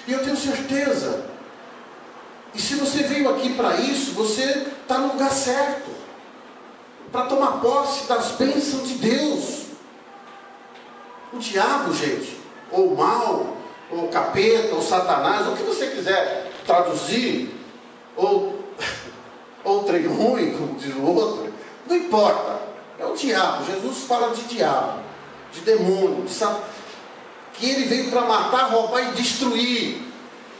E eu tenho certeza, e se você veio aqui para isso, você está no lugar certo, para tomar posse das bênçãos de Deus. O diabo, gente, ou o mal, ou o capeta, ou Satanás, o que você quiser traduzir, ou trem ruim, como diz o outro, não importa, é o diabo. Jesus fala de diabo, de demônio, de Satanás, que ele veio para matar, roubar e destruir.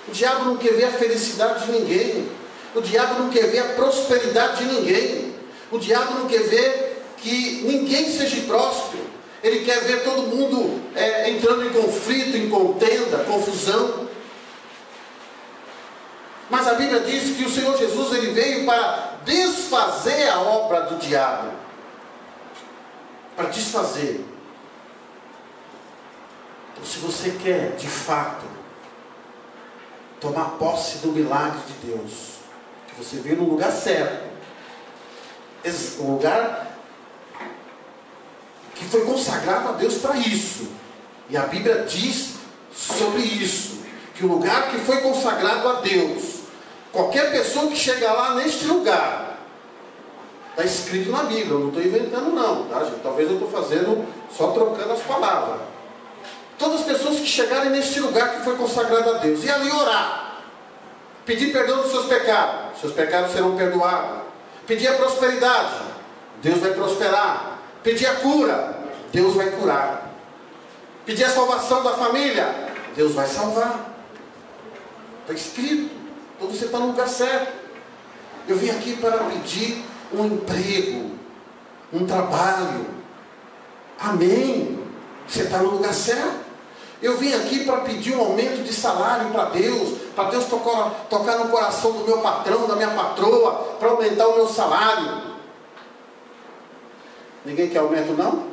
O diabo não quer ver a felicidade de ninguém, o diabo não quer ver a prosperidade de ninguém, o diabo não quer ver que ninguém seja próspero. Ele quer ver todo mundo entrando em conflito, em contenda, confusão. Mas a Bíblia diz que o Senhor Jesus, ele veio para desfazer a obra do diabo. Para desfazer. Então, se você quer, de fato, tomar posse do milagre de Deus, que você veio no lugar certo, um lugar que foi consagrado a Deus para isso. E a Bíblia diz sobre isso, que o lugar que foi consagrado a Deus, qualquer pessoa que chega lá neste lugar, está escrito na Bíblia, eu não estou inventando não, tá, gente? Talvez eu estou fazendo, só trocando as palavras. Todas as pessoas que chegarem neste lugar que foi consagrado a Deus, e ali orar, pedir perdão dos seus pecados serão perdoados. Pedir a prosperidade, Deus vai prosperar. Pedir a cura, Deus vai curar. Pedir a salvação da família, Deus vai salvar. Está escrito. Então você está no lugar certo. Eu vim aqui para pedir um emprego, um trabalho. Amém. Você está no lugar certo. Eu vim aqui para pedir um aumento de salário para Deus tocar no coração do meu patrão, da minha patroa, para aumentar o meu salário. Ninguém quer aumento, não?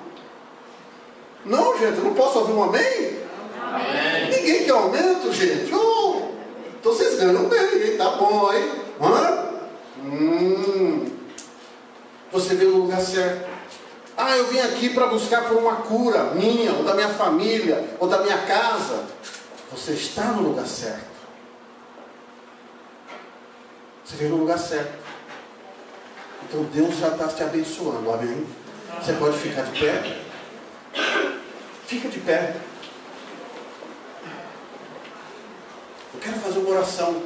Não, gente, eu não posso ouvir um amém? Amém. Ninguém quer aumento, gente. Oh, então vocês ganham bem, hein? Tá bom, hein? Você veio no lugar certo. Eu vim aqui para buscar por uma cura minha, ou da minha família, ou da minha casa. Você está no lugar certo. Você veio no lugar certo. Então Deus já está te abençoando, amém? Você pode ficar de pé? Fica de pé. Eu quero fazer uma oração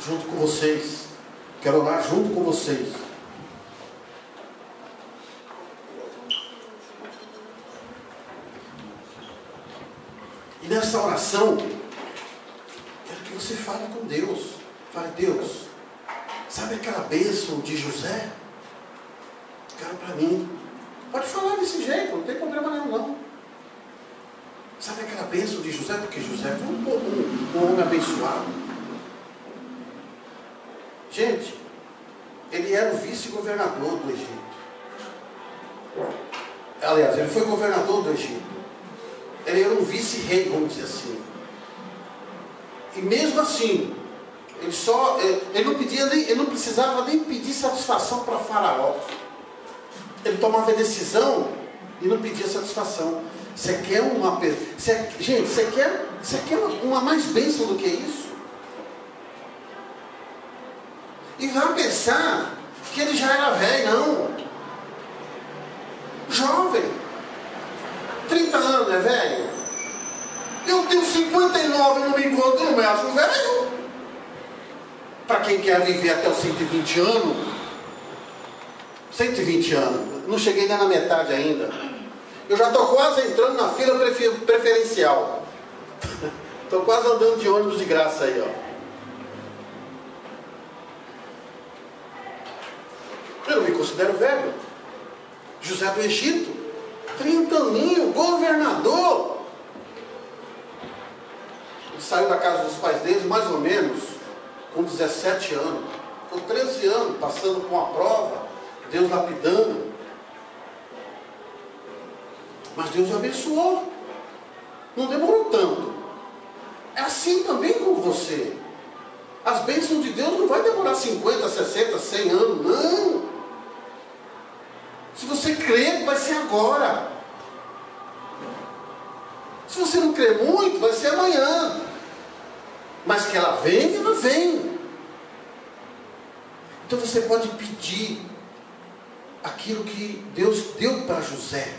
junto com vocês. Quero orar junto com vocês. E nessa oração, quero que você fale com Deus. Fale, Deus, sabe aquela bênção de José? Quero para mim. Pode falar desse jeito, não tem problema nenhum, não. Sabe aquela bênção de José? Porque José foi um homem abençoado. Gente, ele era o vice-governador do Egito. Aliás, ele foi governador do Egito. Ele era um vice-rei, vamos dizer assim. E mesmo assim, ele não precisava nem pedir satisfação para Faraó. Ele tomava a decisão e não pedia satisfação. Você quer gente, você quer uma mais bênção do que isso? E vai pensar que ele já era velho, não. Jovem. 30 anos é velho? Eu tenho 59 e não me encontro, não me acho velho. Para quem quer viver até os 120 anos, 120 anos, não cheguei nem na metade ainda. Eu já estou quase entrando na fila preferencial. Estou quase andando de ônibus de graça aí, ó. Eu não me considero velho. José do Egito, 30 aninhos, governador. Ele saiu da casa dos pais dele, mais ou menos, com 17 anos. Com 13 anos, passando por uma prova, Deus lapidando. Mas Deus o abençoou. Não demorou tanto. É assim também com você. As bênçãos de Deus não vai demorar 50, 60, 100 anos, não. Se você crer, vai ser agora. Se você não crer muito, vai ser amanhã. Mas que ela vem, ela vem. Então você pode pedir aquilo que Deus deu para José.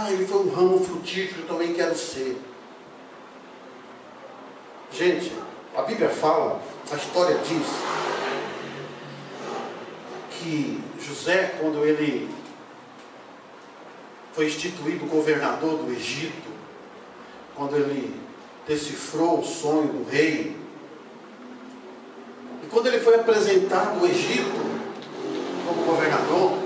Ele foi um ramo frutífero, eu também quero ser. Gente, a Bíblia fala, a história diz que José, quando ele foi instituído governador do Egito, quando ele decifrou o sonho do rei, e quando ele foi apresentado ao Egito como governador,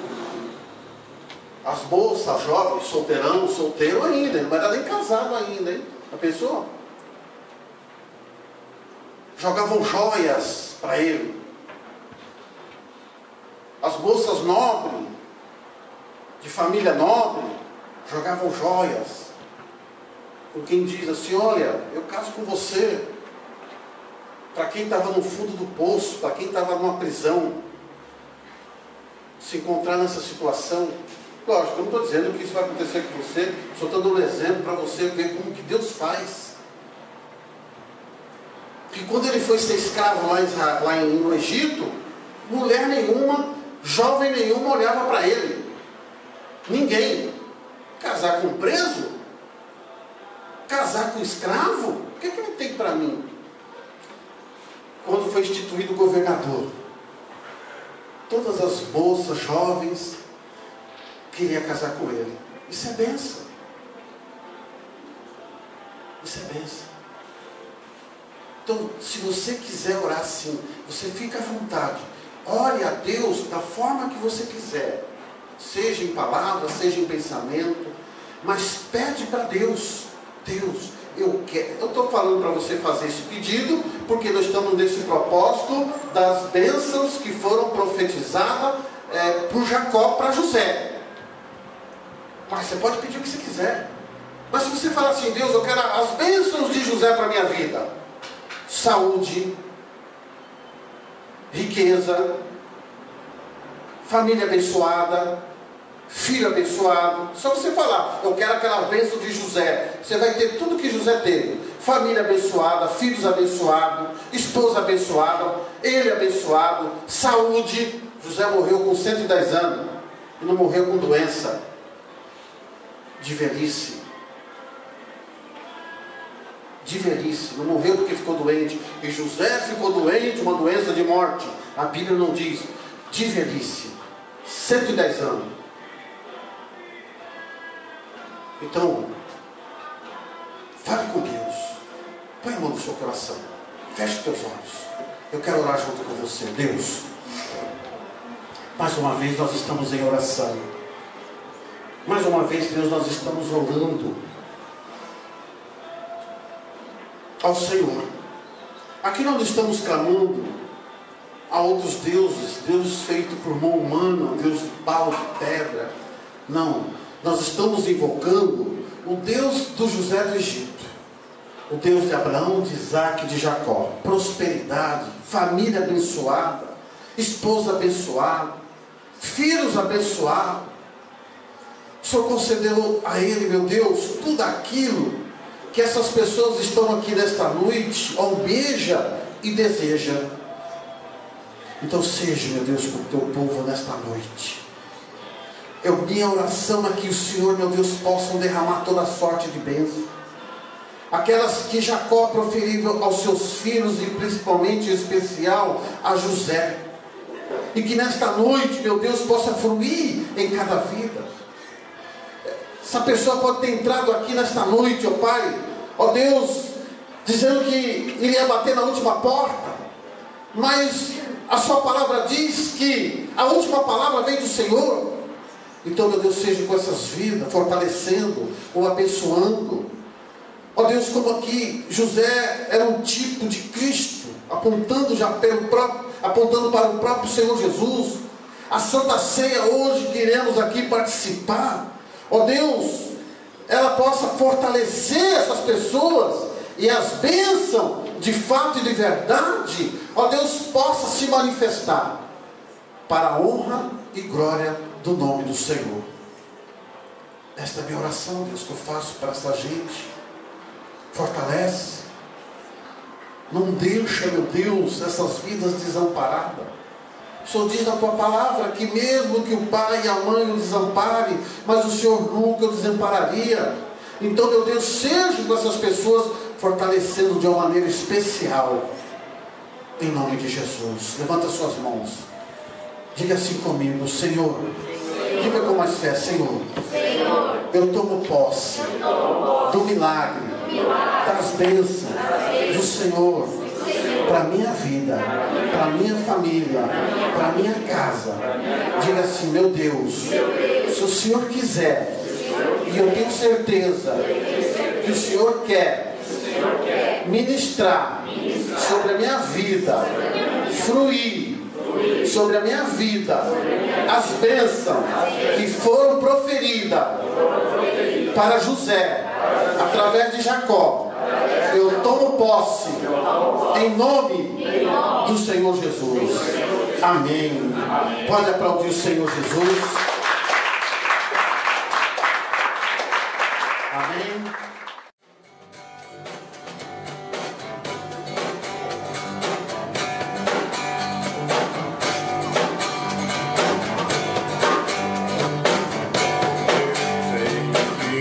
as moças jovens, solteiro ainda, ele não era nem casado ainda, hein? A pessoa jogavam joias para ele. As moças nobres, de família nobre, jogavam joias. Com quem diz assim, olha, eu caso com você. Para quem estava no fundo do poço, para quem estava numa prisão, se encontrar nessa situação. Lógico, eu não estou dizendo que isso vai acontecer com você, só estou dando um exemplo para você ver como que Deus faz. Porque quando ele foi ser escravo lá no Egito, mulher nenhuma, jovem nenhuma olhava para ele. Ninguém. casar com um preso? Casar com um escravo? O que é que ele tem para mim? Quando foi instituído o governador, todas as moças jovens queriam casar com ele. Isso é bênção. Isso é bênção. Então, se você quiser orar assim, você fica à vontade. Ore a Deus da forma que você quiser. Seja em palavra, seja em pensamento. Mas pede para Deus. Deus, eu quero. Eu estou falando para você fazer esse pedido, porque nós estamos nesse propósito das bênçãos que foram profetizadas por Jacó para José. Mas você pode pedir o que você quiser. Mas se você falar assim, Deus, eu quero as bênçãos de José para a minha vida. Saúde, riqueza, família abençoada, filho abençoado. Só você falar, eu quero aquela bênção de José. Você vai ter tudo que José teve. Família abençoada, filhos abençoados, esposa abençoada, ele abençoado, saúde. José morreu com 110 anos e não morreu com doença de velhice. De velhice, não morreu porque ficou doente. E José ficou doente, uma doença de morte. A Bíblia não diz. De velhice, 110 anos. Então, fale com Deus. Põe a mão no seu coração. Feche os teus olhos. Eu quero orar junto com você. Deus, mais uma vez nós estamos em oração. Mais uma vez, Deus, nós estamos orando ao Senhor. Aqui nós não estamos clamando a outros deuses, deuses feitos por mão humana, Deus de pau, de pedra. Não, nós estamos invocando o Deus do José do Egito, o Deus de Abraão, de Isaac, de Jacó. Prosperidade, família abençoada, esposa abençoada, filhos abençoados. O Senhor concedeu a ele, meu Deus, tudo aquilo que essas pessoas estão aqui nesta noite, almeja e deseja. Então seja, meu Deus, com o teu povo nesta noite. Minha oração é que o Senhor, meu Deus, possa derramar toda sorte de bênção. Aquelas que Jacó proferiu aos seus filhos, e principalmente em especial a José. E que nesta noite, meu Deus, possa fluir em cada vida. Essa pessoa pode ter entrado aqui nesta noite, ó Pai, ó Deus, dizendo que iria bater na última porta, mas a sua palavra diz que a última palavra vem do Senhor. Então, meu Deus, seja com essas vidas, fortalecendo ou abençoando. Ó Deus, como aqui José era um tipo de Cristo, apontando para o próprio Senhor Jesus. A Santa Ceia hoje queremos aqui participar. Ó Deus, ela possa fortalecer essas pessoas e as bênçãos de fato e de verdade, ó Deus, possa se manifestar para a honra e glória do nome do Senhor. Esta é a minha oração, Deus, que eu faço para essa gente. Fortalece. Não deixa, meu Deus, essas vidas desamparadas. O Senhor diz na tua palavra que mesmo que o pai e a mãe o desamparem, mas o Senhor nunca o desampararia. Então, meu Deus, seja com essas pessoas fortalecendo de uma maneira especial, em nome de Jesus. Levanta suas mãos, diga assim comigo: Senhor, diga com mais fé: Senhor, eu tomo posse do milagre, das bênçãos do Senhor para a minha vida, para a minha família, para a minha casa. Diga assim: meu Deus, se o Senhor quiser, e eu tenho certeza que o Senhor quer ministrar sobre a minha vida, fluir sobre a minha vida as bênçãos que foram proferidas para José através de Jacó. Eu tomo posse em nome do Senhor Jesus. Amém. Pode aplaudir o Senhor Jesus. Amém. Perfeito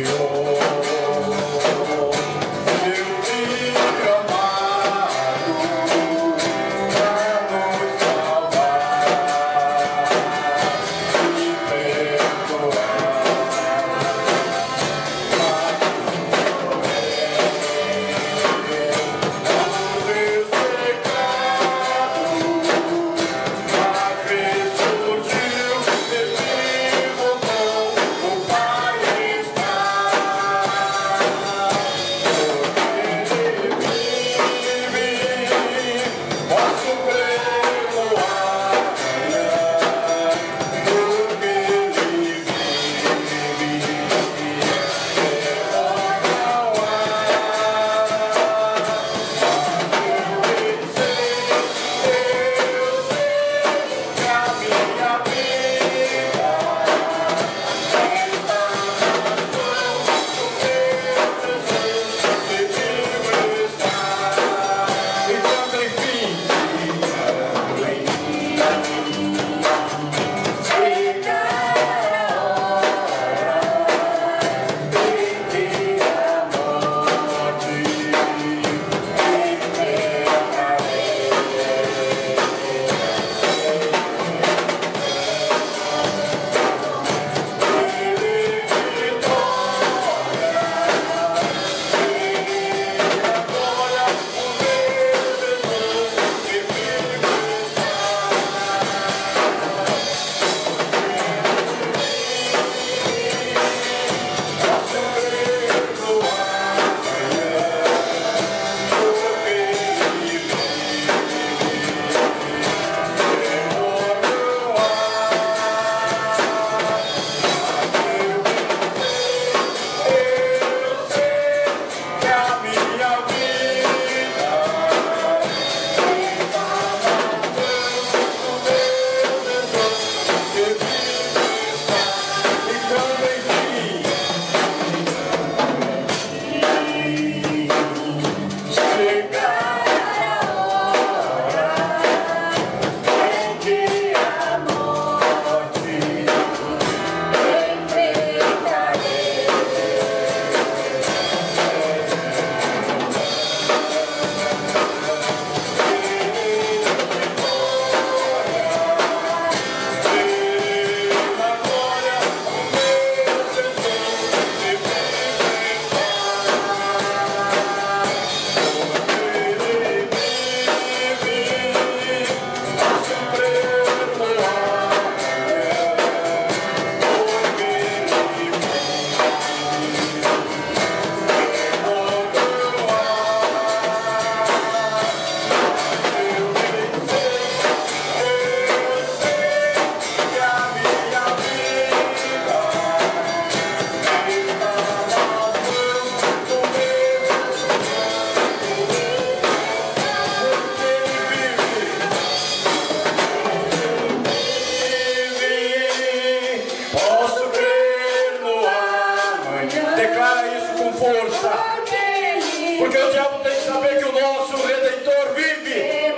Porque o diabo tem que saber que o nosso Redentor vive,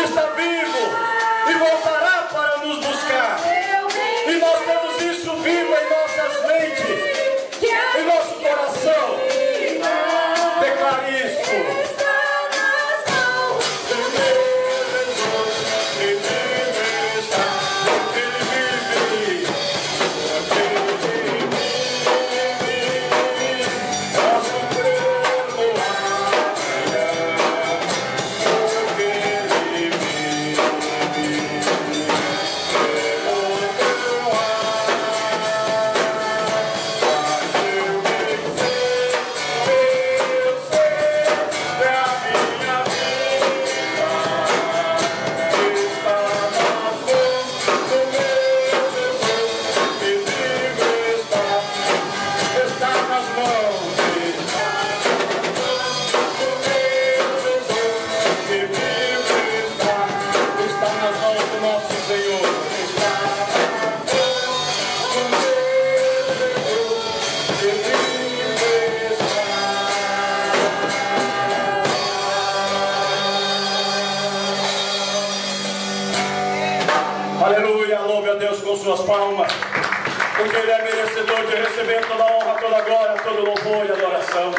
está vivo e voltará para nos buscar. E nós temos isso vivo em nossas mentes, em nosso coração. Declare isso. Aleluia, louve a Deus com suas palmas, porque Ele é merecedor de receber toda a honra, toda a glória, todo o louvor e adoração.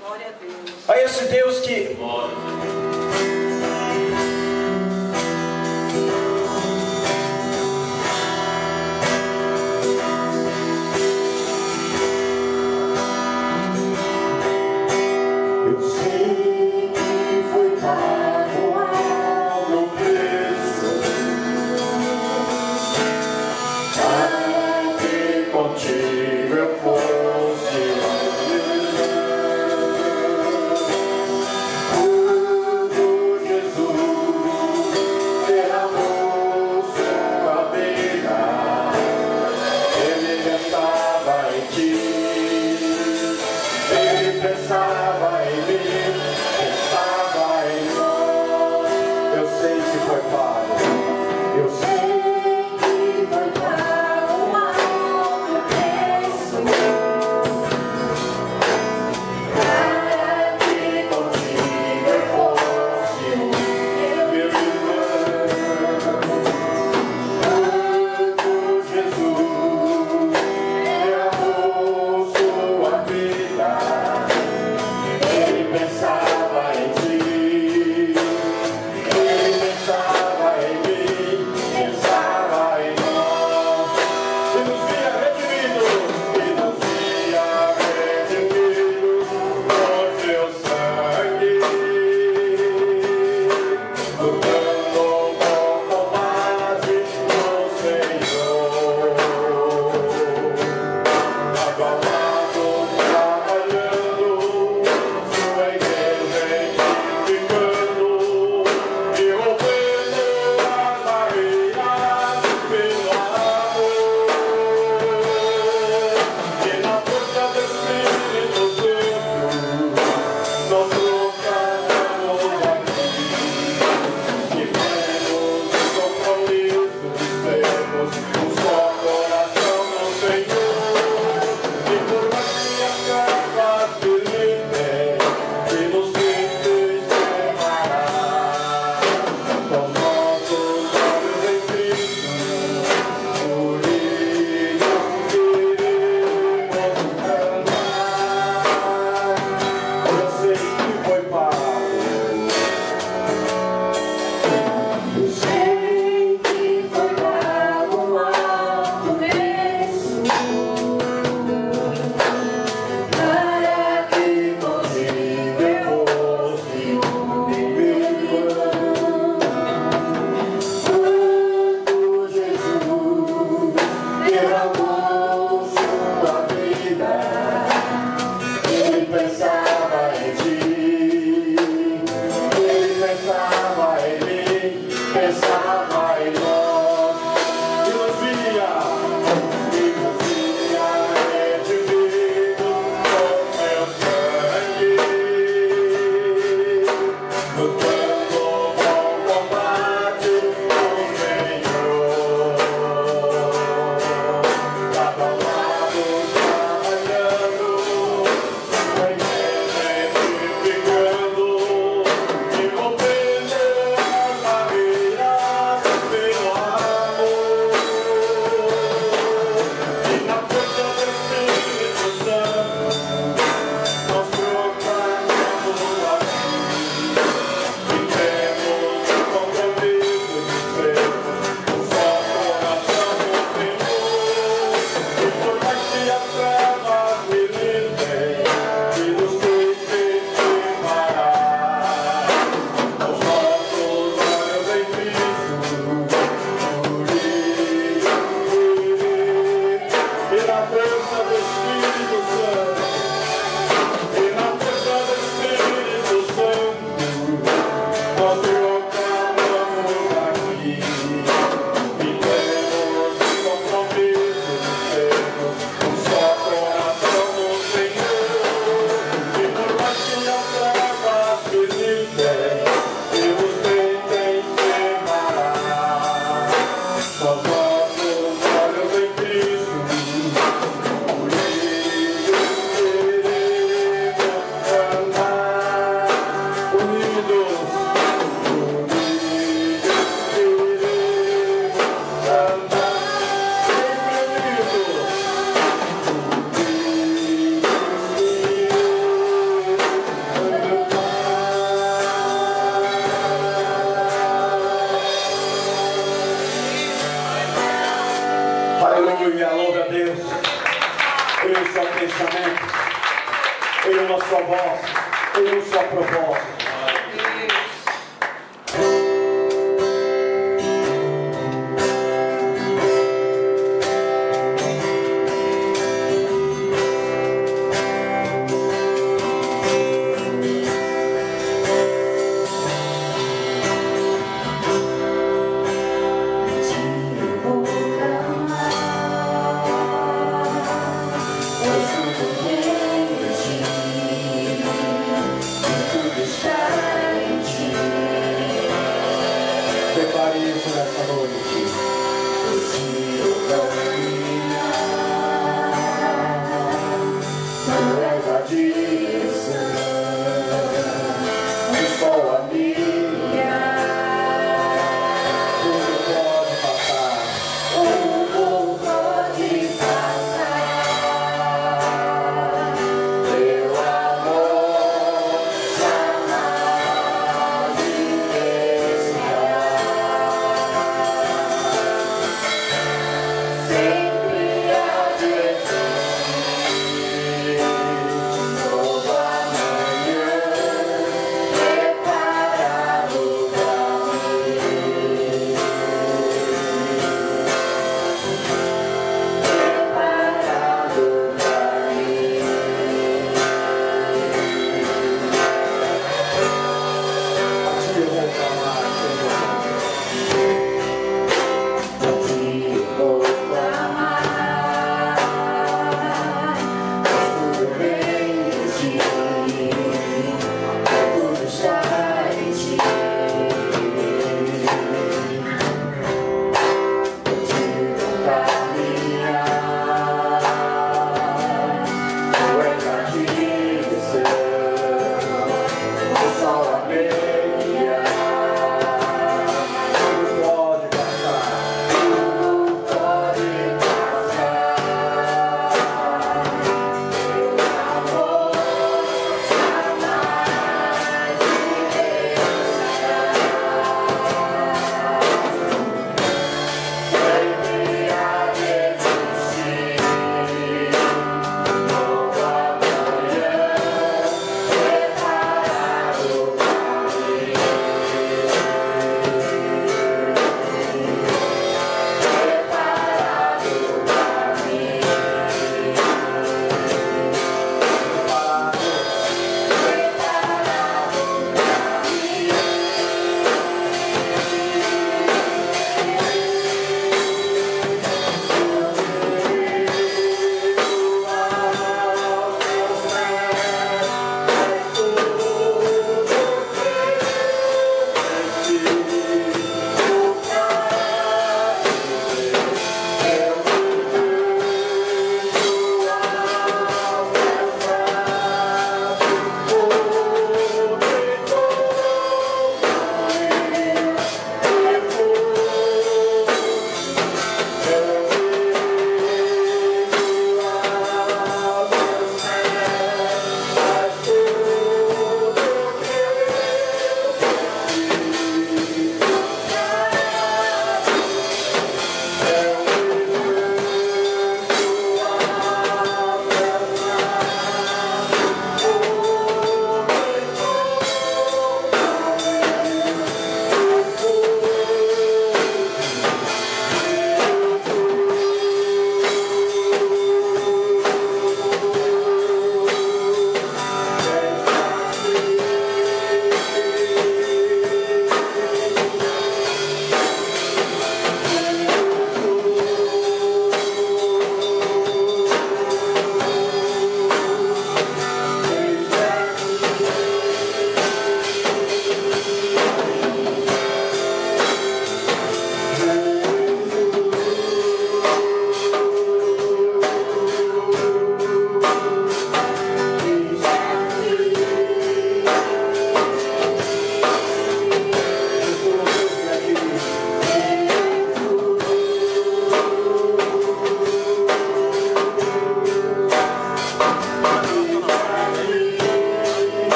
Glória a Deus. A esse Deus que Ele pensava em mim. em uma só voz, em um só propósito. Está em ti.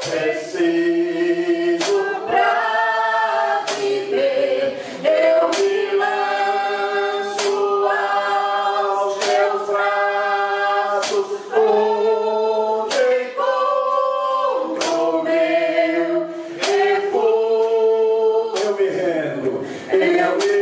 preciso pra viver. Eu me lanço aos teus braços, onde encontro meu refúgio. Eu me rendo, eu me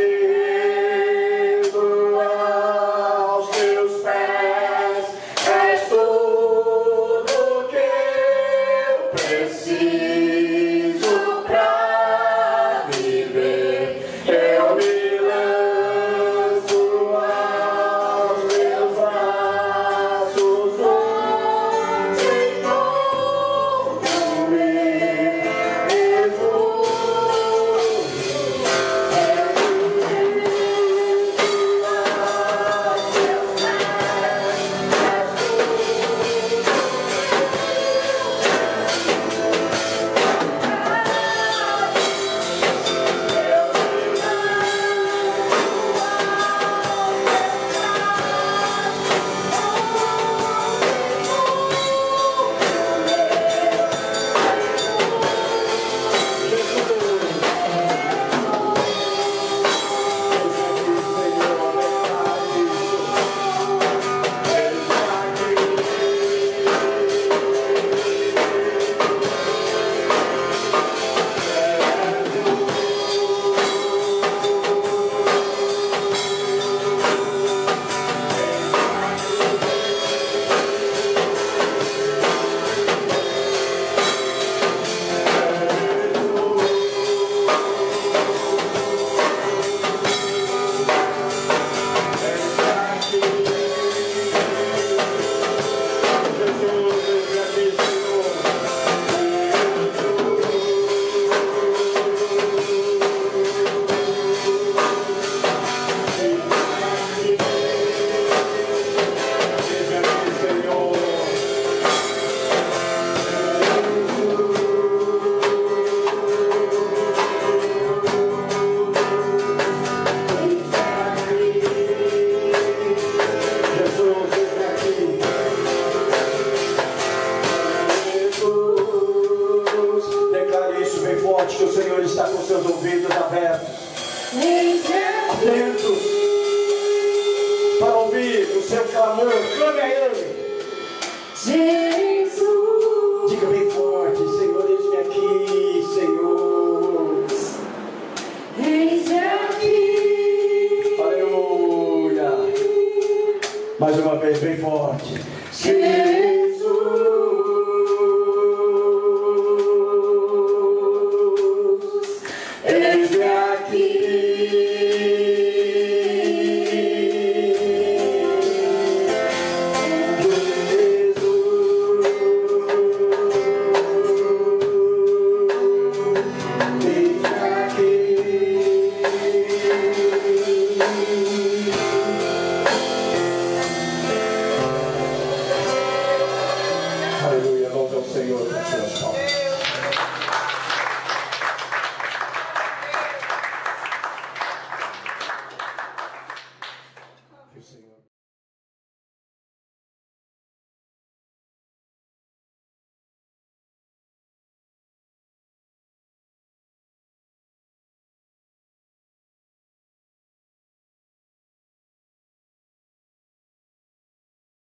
rendo aos teus pés. És tudo que eu preciso pra viver. Eu me lanço aos teus braços, onde encontro meu que o Senhor está com seus ouvidos abertos, atentos para ouvir o seu clamor. Clame a Ele. Jesus. Diga bem forte: Senhor, eis-me aqui, Senhor. Eis-me aqui. Aleluia. Mais uma vez, bem forte. Jesus.